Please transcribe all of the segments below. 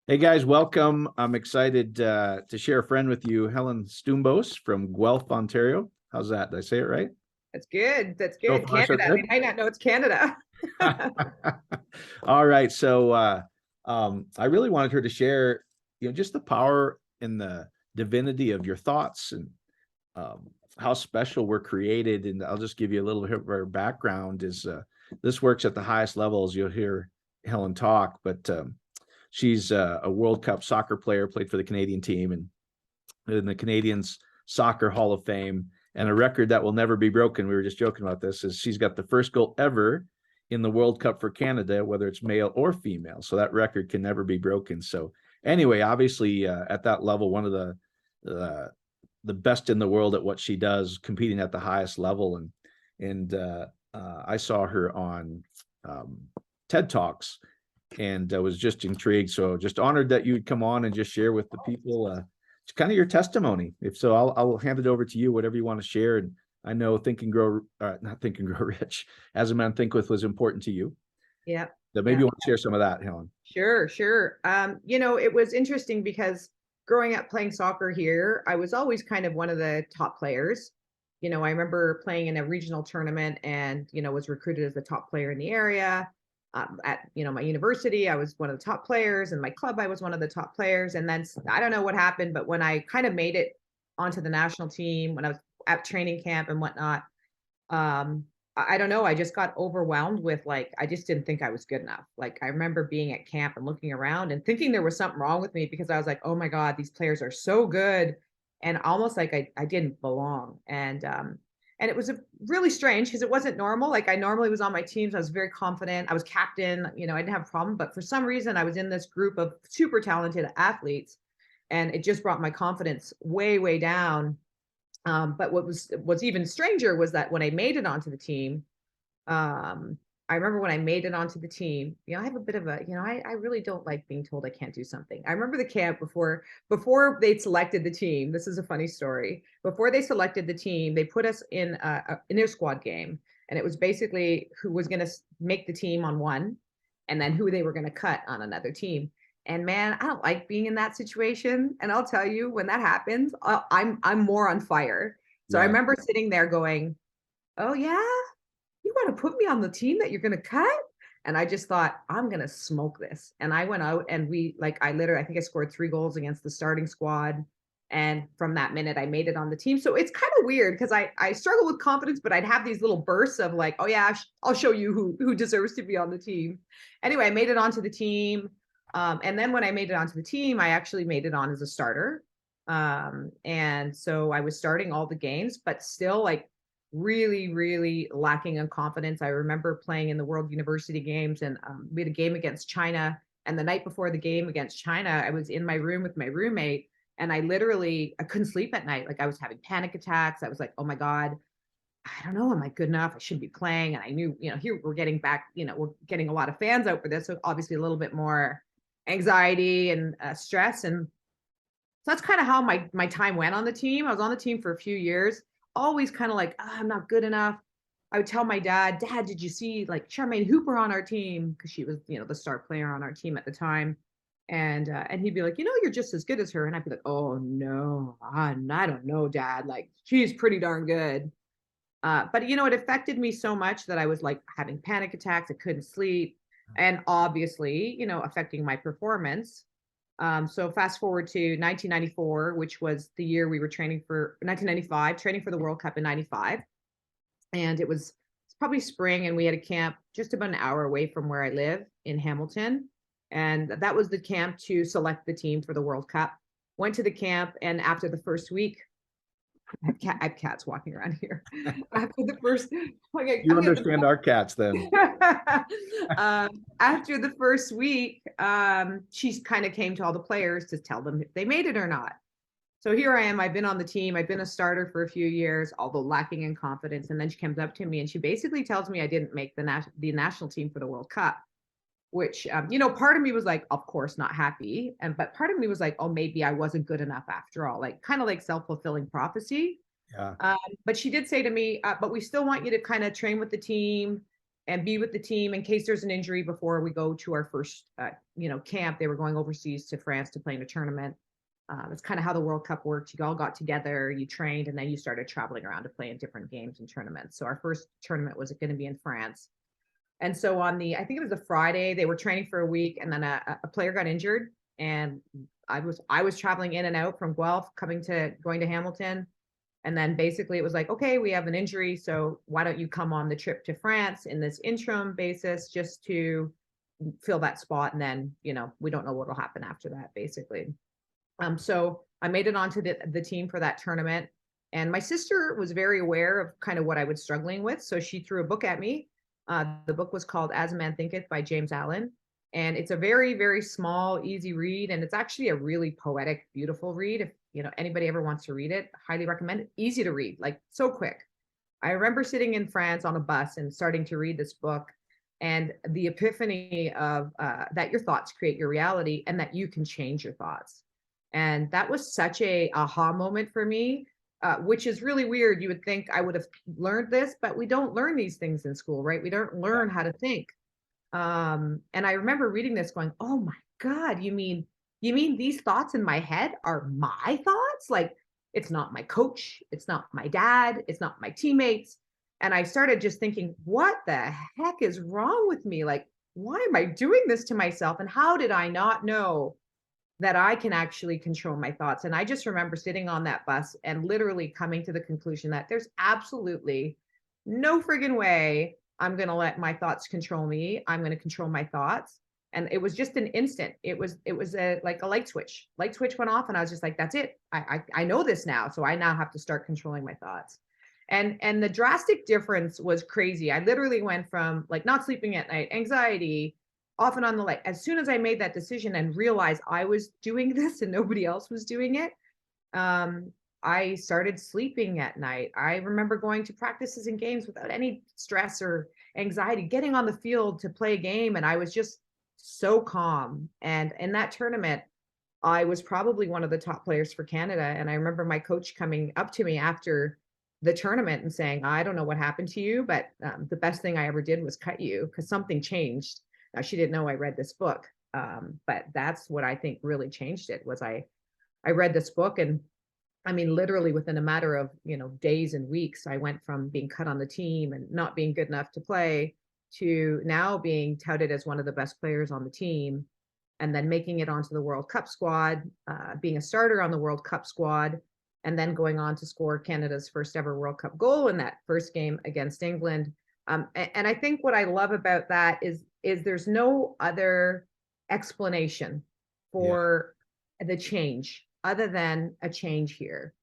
Hey guys, welcome. I'm excited to share a friend with you, Helen Stoumbos from Guelph, Ontario. How's that? Did I say it right? That's good. That's So good. far, so Canada. They good. might not know it's Canada. All right. I really wanted her to share, just the power and the divinity of your thoughts and how special we're created. And I'll just give you a little bit of her background. This works at the highest levels. You'll hear Helen talk, but she's a World Cup soccer player, played for the Canadian team and in the Canadians Soccer Hall of Fame, and a record that will never be broken. We were just joking about this. Is she's got the first goal ever in the World Cup for Canada, whether it's male or female. So that record can never be broken. So anyway, obviously at that level, one of the best in the world at what she does, competing at the highest level. And I saw her on TED Talks and was just intrigued. So just honored that you'd come on and just share with the people kind of your testimony. If so, I'll hand it over to you, whatever you want to share. And I know Think and Grow, not Think and Grow Rich, As a Man Thinketh was important to you. Yeah. So maybe Yeah. you want to share some of that, Helen. Sure. It was interesting because growing up playing soccer here, I was always kind of one of the top players. I remember playing in a regional tournament and, was recruited as the top player in the area. At my university, I was one of the top players, and my club, I was one of the top players. And then I don't know what happened, but when I kind of made it onto the national team, when I was at training camp and whatnot, I don't know, I just got overwhelmed with, like, I just didn't think I was good enough. Like, I remember being at camp and looking around and thinking there was something wrong with me because I was like, oh my God, these players are so good, and almost like I didn't belong. And it was really strange because it wasn't normal. Like, I normally was on my teams, I was very confident, I was captain, I didn't have a problem. But for some reason, I was in this group of super talented athletes, and it just brought my confidence way down. But what's even stranger was that when I made it onto the team, I remember when I made it onto the team, I have a bit of a, I really don't like being told I can't do something. I remember the camp before they'd selected the team. This is a funny story. Before they selected the team, they put us in a inter squad game, and it was basically who was going to make the team on one, and then who they were going to cut on another team. And man, I don't like being in that situation. And I'll tell you, when that happens, I'm more on fire. So I Yeah. remember sitting there going, "Oh yeah, you want to put me on the team that you're going to cut?" And I just thought, I'm going to smoke this. And I went out and I think I scored 3 goals against the starting squad. And from that minute, I made it on the team. So it's kind of weird because I struggle with confidence, but I'd have these little bursts of like, oh yeah, I'll show you who deserves to be on the team. Anyway, I made it onto the team. And then when I made it onto the team, I actually made it on as a starter. And so I was starting all the games, but still like really lacking in confidence. I remember playing in the World University Games, and we had a game against China. And the night before the game against China, I was in my room with my roommate, and I couldn't sleep at night. Like, I was having panic attacks. I was like, oh my God, I don't know, am I good enough? I shouldn't be playing. And I knew, here we're getting back, we're getting a lot of fans out for this. So obviously a little bit more anxiety and stress. And so that's kind of how my time went on the team. I was on the team for a few years, always kind of like, I'm not good enough. I would tell my dad, did you see like Charmaine Hooper on our team? Because she was, the star player on our team at the time. And he'd be like, you're just as good as her. And I'd be like, oh no, I don't know, Dad. Like, she's pretty darn good. But it affected me so much that I was like having panic attacks. I couldn't sleep, and obviously, affecting my performance. So fast forward to 1994, which was the year we were training for 1995, training for the World Cup in 95. And it's probably spring, and we had a camp just about an hour away from where I live in Hamilton. And that was the camp to select the team for the World Cup. Went to the camp, and after the first week, I have cats walking around here. After the first, okay, You understand our cats then. after the first week, she kind of came to all the players to tell them if they made it or not. So here I am. I've been on the team. I've been a starter for a few years, although lacking in confidence. And then she comes up to me and she basically tells me I didn't make the national team for the World Cup, which, part of me was like, of course, not happy. But part of me was like, oh, maybe I wasn't good enough after all, like kind of like self-fulfilling prophecy. Yeah. But she did say to me, but we still want you to kind of train with the team and be with the team in case there's an injury before we go to our first, camp. They were going overseas to France to play in a tournament. It's kind of how the World Cup worked. You all got together, you trained, and then you started traveling around to play in different games and tournaments. So our first tournament was going to be in France. And so I think it was a Friday, they were training for a week, and then a player got injured, and I was traveling in and out from Guelph, going to Hamilton, and then basically it was like, okay, we have an injury, so why don't you come on the trip to France in this interim basis just to fill that spot, and then we don't know what will happen after that, basically. So I made it onto the team for that tournament, and my sister was very aware of kind of what I was struggling with, so she threw a book at me. The book was called As a Man Thinketh by James Allen. And it's a very, very small, easy read. And it's actually a really poetic, beautiful read. If anybody ever wants to read it, highly recommend it. Easy to read, like so quick. I remember sitting in France on a bus and starting to read this book, and the epiphany of that your thoughts create your reality and that you can change your thoughts. And that was such a aha moment for me, which is really weird. You would think I would have learned this, but we don't learn these things in school, right? We don't learn how to think. And I remember reading this going, oh my God, you mean these thoughts in my head are my thoughts? Like, it's not my coach, it's not my dad, it's not my teammates. And I started just thinking, what the heck is wrong with me? Like, why am I doing this to myself? And how did I not know that I can actually control my thoughts? And I just remember sitting on that bus and literally coming to the conclusion that there's absolutely no friggin' way I'm going to let my thoughts control me. I'm going to control my thoughts. And it was just an instant. It was like a light switch. Light switch went off, and I was just like, that's it. I know this now. So I now have to start controlling my thoughts. And the drastic difference was crazy. I literally went from like not sleeping at night, anxiety, off and on the light. As soon as I made that decision and realized I was doing this and nobody else was doing it, I started sleeping at night. I remember going to practices and games without any stress or anxiety, getting on the field to play a game, and I was just so calm. And in that tournament, I was probably one of the top players for Canada. And I remember my coach coming up to me after the tournament and saying, I don't know what happened to you, but the best thing I ever did was cut you because something changed. Now, she didn't know I read this book, but that's what I think really changed it. Was I read this book, and I mean, literally within a matter of days and weeks, I went from being cut on the team and not being good enough to play to now being touted as one of the best players on the team, and then making it onto the World Cup squad, being a starter on the World Cup squad, and then going on to score Canada's first ever World Cup goal in that first game against England. And I think what I love about that is there's no other explanation for the change other than a change here.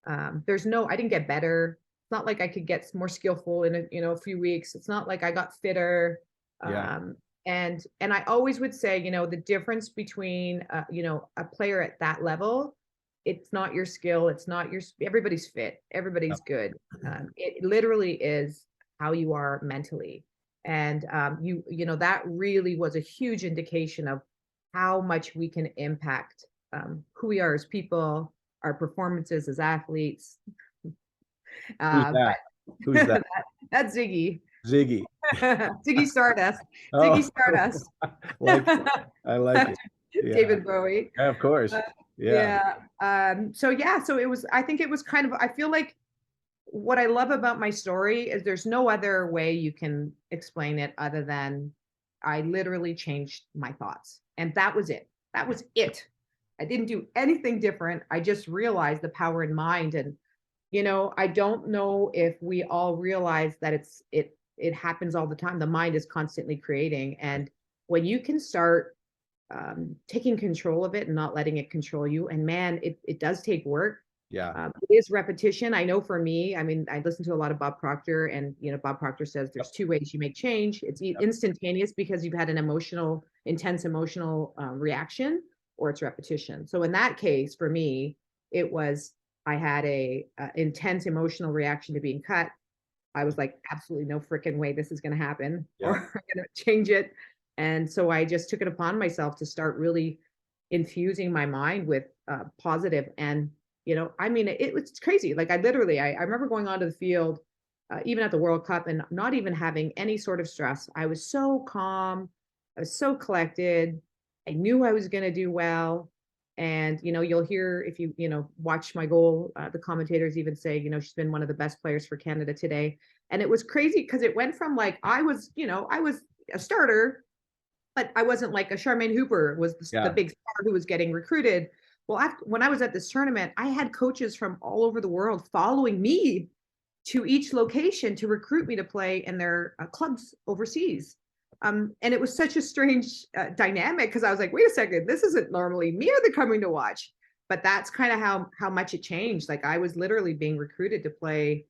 I didn't get better. It's not like I could get more skillful in a few weeks. It's not like I got fitter. And I always would say, the difference between, a player at that level, it's not your skill. It's not everybody's fit. Everybody's good. It literally is how you are mentally. And that really was a huge indication of how much we can impact who we are as people, our performances as athletes. Who's that? Who's that? That's Ziggy. Ziggy. Ziggy Stardust. Oh, Ziggy Stardust. I like it. Yeah. David Bowie. Yeah, of course. So it was, I think it was kind of, I feel like what I love about my story is there's no other way you can explain it other than I literally changed my thoughts. And that was it. That was it. I didn't do anything different. I just realized the power in mind. And, I don't know if we all realize that it happens all the time. The mind is constantly creating. And when you can start taking control of it and not letting it control you, and man, it does take work. Yeah. It is repetition. I know for me, I mean, I listen to a lot of Bob Proctor, and, Bob Proctor says there's two ways you make change. It's instantaneous because you've had an intense emotional reaction, or it's repetition. So in that case, for me, it was, I had a intense emotional reaction to being cut. I was like, absolutely no freaking way this is going to happen, or I'm going to change it. And so I just took it upon myself to start really infusing my mind with positive. And, I mean, it was crazy. Like I remember going onto the field even at the World Cup, and not even having any sort of stress. I was so calm. I was so collected. I knew I was going to do well. And, you'll hear if you watch my goal, the commentators even say, she's been one of the best players for Canada today. And it was crazy because it went from like, I was a starter, but I wasn't like a Charmaine Hooper was the Yeah. big star who was getting recruited. Well, when I was at this tournament, I had coaches from all over the world following me to each location to recruit me to play in their clubs overseas. And it was such a strange dynamic because I was like, wait a second, this isn't normally me are they coming to watch. But that's kind of how much it changed. Like I was literally being recruited to play,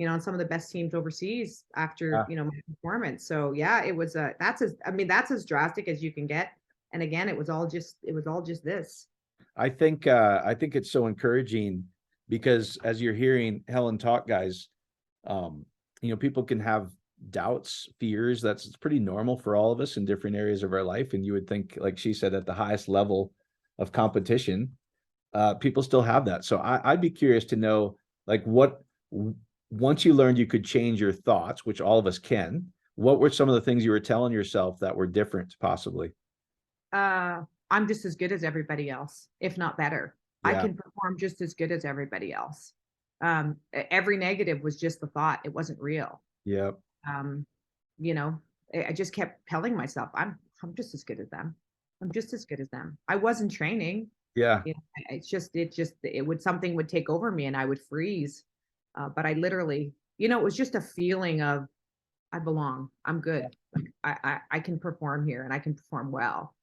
on some of the best teams overseas after, Yeah. my performance. So yeah, it was that's as drastic as you can get. And again, it was all just this. I think it's so encouraging because as you're hearing Helen talk, guys, people can have doubts, fears. That's pretty normal for all of us in different areas of our life. And you would think, like she said, at the highest level of competition, people still have that. So I'd be curious to know, like, once you learned you could change your thoughts, which all of us can, what were some of the things you were telling yourself that were different, possibly? uh I'm just as good as everybody else, if not better. I Yeah. can perform just as good as everybody else. Every negative was just the thought, it wasn't real. Yeah. um you know I just kept telling myself, I'm just as good as them. I'm just as good as them. I wasn't training. Yeah. It would something would take over me and I would freeze. But I literally, it was just a feeling of I belong. I'm good. Like I can perform here and I can perform well.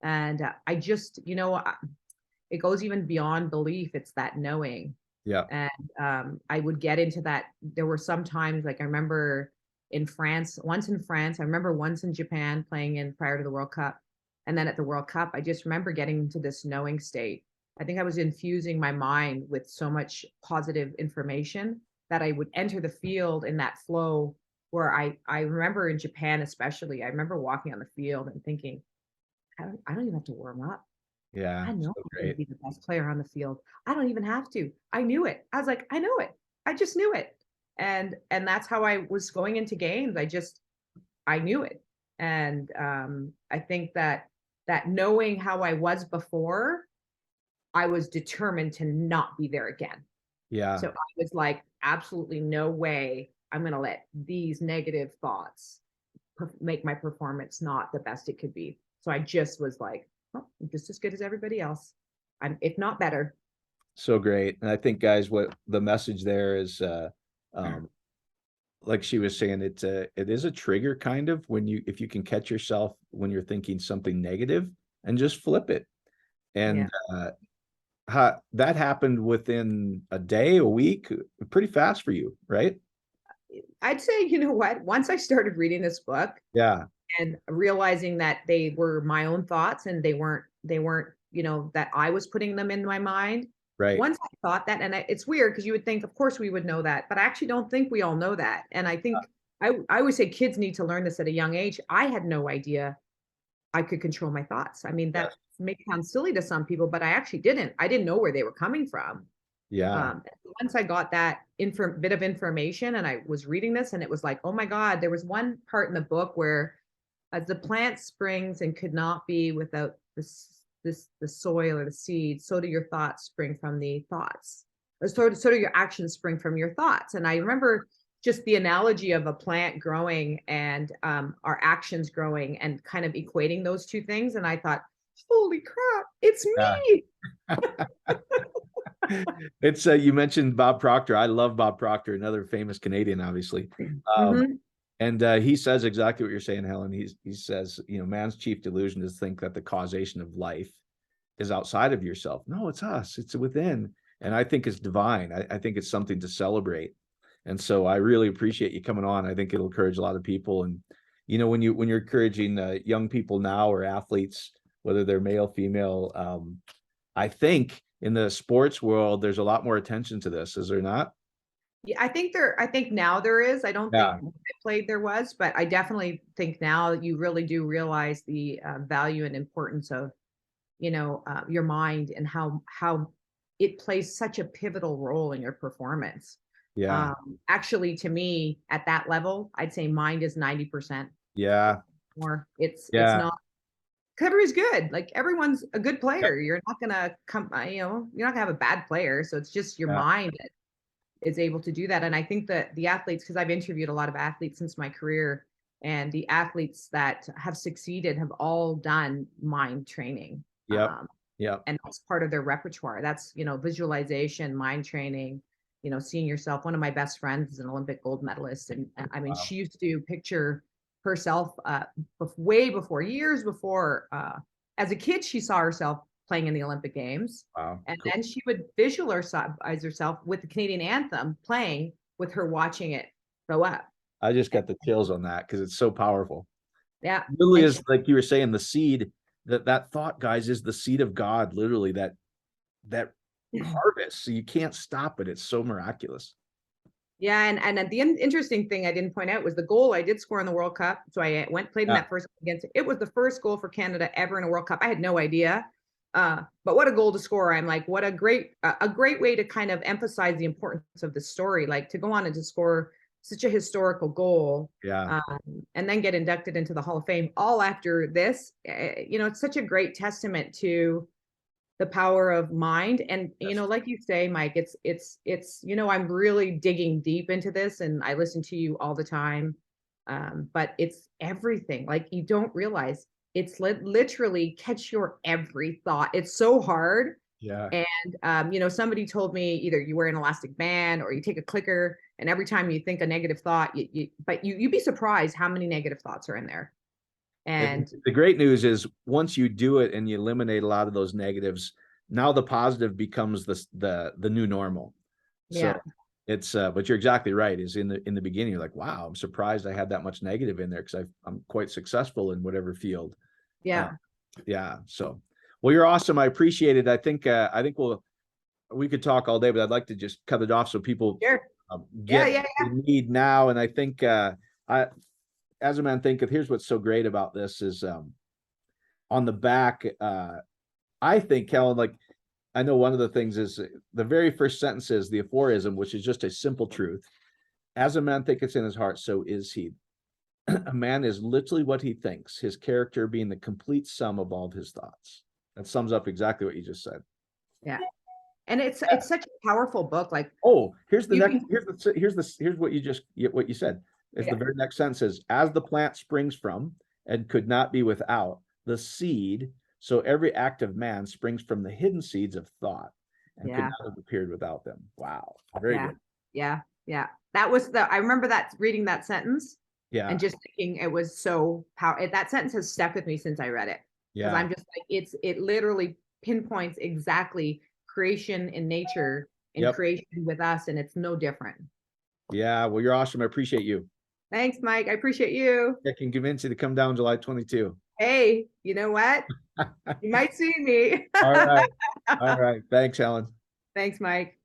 And I just, it goes even beyond belief. It's that knowing. Yeah. And I would get into that. There were some times, like I remember in France, I remember once in Japan playing in prior to the World Cup. And then at the World Cup, I just remember getting into this knowing state. I think I was infusing my mind with so much positive information that I would enter the field in that flow where I remember in Japan, especially, I remember walking on the field and thinking, I don't even have to warm up. Yeah. I know So I'm going to great. be the best player on the field. I don't even have to. I knew it. I was like, I know it. I just knew it. And that's how I was going into games. I knew it. And I think that knowing how I was before, I was determined to not be there again. Yeah. So I was like, absolutely no way I'm going to let these negative thoughts make my performance not the best it could be. So I just was like, oh, I'm just as good as everybody else. I'm, if not better. So great. And I think, guys, what the message there is, um, like she was saying, it is a trigger kind of when if you can catch yourself when you're thinking something negative and just flip it. Yeah. And that happened within a day, a week, pretty fast for you, right? I'd say, you know what? Once I started reading this book Yeah. and realizing that they were my own thoughts and they weren't, that I was putting them in my mind. Right. Once I thought that, and it's weird because you would think, of course, we would know that, but I actually don't think we all know that. And I think I always say kids need to learn this at a young age. I had no idea I could control my thoughts. I mean, that Yes. may sound silly to some people, but I actually didn't. I didn't know where they were coming from. Yeah. Once I got that bit of information and I was reading this, and it was like, oh my God, there was one part in the book where as the plant springs and could not be without the soil or the seed, so do your thoughts spring from the thoughts. Or so do your actions spring from your thoughts. And I remember just the analogy of a plant growing and our actions growing and kind of equating those two things. And I thought, holy crap, it's Yeah. me. It's you mentioned Bob Proctor. I love Bob Proctor, another famous Canadian, obviously. Um, Mm-hmm. and he says exactly what you're saying, Helen. He says, man's chief delusion is to think that the causation of life is outside of yourself. No, it's us. It's within. And I think it's divine. I think it's something to celebrate. And so I really appreciate you coming on. I think it'll encourage a lot of people. And when you're encouraging young people now or athletes, whether they're male, female, I think in the sports world, there's a lot more attention to this, is there not? Yeah, I think now there is. I don't think Yeah. when I played there was, but I definitely think now you really do realize the value and importance of, your mind and how it plays such a pivotal role in your performance. Yeah. Actually, to me, at that level, I'd say mind is 90% Yeah. more. It's Yeah. not, everybody's good. Like everyone's a good Yep. player. You're not gonna come, you're not gonna have a bad player. So it's just your Yeah. mind that is able to do that. And I think that the athletes, because I've interviewed a lot of athletes since my career, and the athletes that have succeeded have all done mind training. Yep. Yep. And that's part of their repertoire. That's, visualization, mind training, seeing yourself. One of my best friends is an Olympic gold medalist. And I mean, Wow. she used to picture herself way before, years before, as a kid, she saw herself playing in the Olympic Games. Wow. And Cool. then she would visualize herself with the Canadian anthem playing, with her watching it grow up. I just got the chills on that because it's so powerful. Yeah. Literally And is like you were saying, the seed that thought, guys, is the seed of God, literally that harvest. So you can't stop it. It's so miraculous. yeah, and the interesting thing I didn't point out was the goal I did score in the World Cup. So I went played in Yeah. that first against it. Was the first goal for Canada ever in a World Cup. I had no idea, but what a goal to score! I'm like, what a great way to kind of emphasize the importance of the story. Like to go on and to score such a historical goal, Yeah. and then get inducted into the Hall of Fame all after this. It's such a great testament to the power of mind. And Yes. like you say, Mike, it's I'm really digging deep into this, and I listen to you all the time. But it's everything. Like you don't realize it's literally catch your every thought. It's so hard. Yeah. And somebody told me either you wear an elastic band or you take a clicker, and every time you think a negative thought, you'd be surprised how many negative thoughts are in there. And And the great news is once you do it and you eliminate a lot of those negatives, now the positive becomes the new normal. So yeah, it's but you're exactly right. Is in the beginning, you're like, wow, I'm surprised I had that much negative in there because I'm quite successful in whatever field. Uh, yeah, yeah. So well, you're awesome. I appreciate it. I think we could talk all day, but I'd like to just cut it off so people sure, yeah, get yeah, what they need now. And I think I as a man thinketh, here's what's so great about this is on the back, I think, Helen, like I know one of the things is the very first sentence is the aphorism, which is just a simple truth. As a man thinketh in his heart, so is he. A man is literally what he thinks, his character being the complete sum of all of his thoughts. That sums up exactly what you just said. yeah. And it's such a powerful book. Like Oh, here's the you next, can, here's what you said. Is the yeah, very next sentence is, as the plant springs from and could not be without the seed, so every act of man springs from the hidden seeds of thought and could yeah, not have appeared without them. Wow. Very yeah, good. yeah, yeah. That was I remember that reading that sentence and Yeah. just thinking it was so powerful. That sentence has stuck with me since I read it, because Yeah. I'm just like, it literally pinpoints exactly creation in nature and Yep. creation with us, and it's no different. Yeah. Well, you're awesome. I appreciate you. Thanks, Mike. I appreciate you. I can convince you to come down July 22. Hey, you know what? You might see me. All right. All right. Thanks, Helen. Thanks, Mike.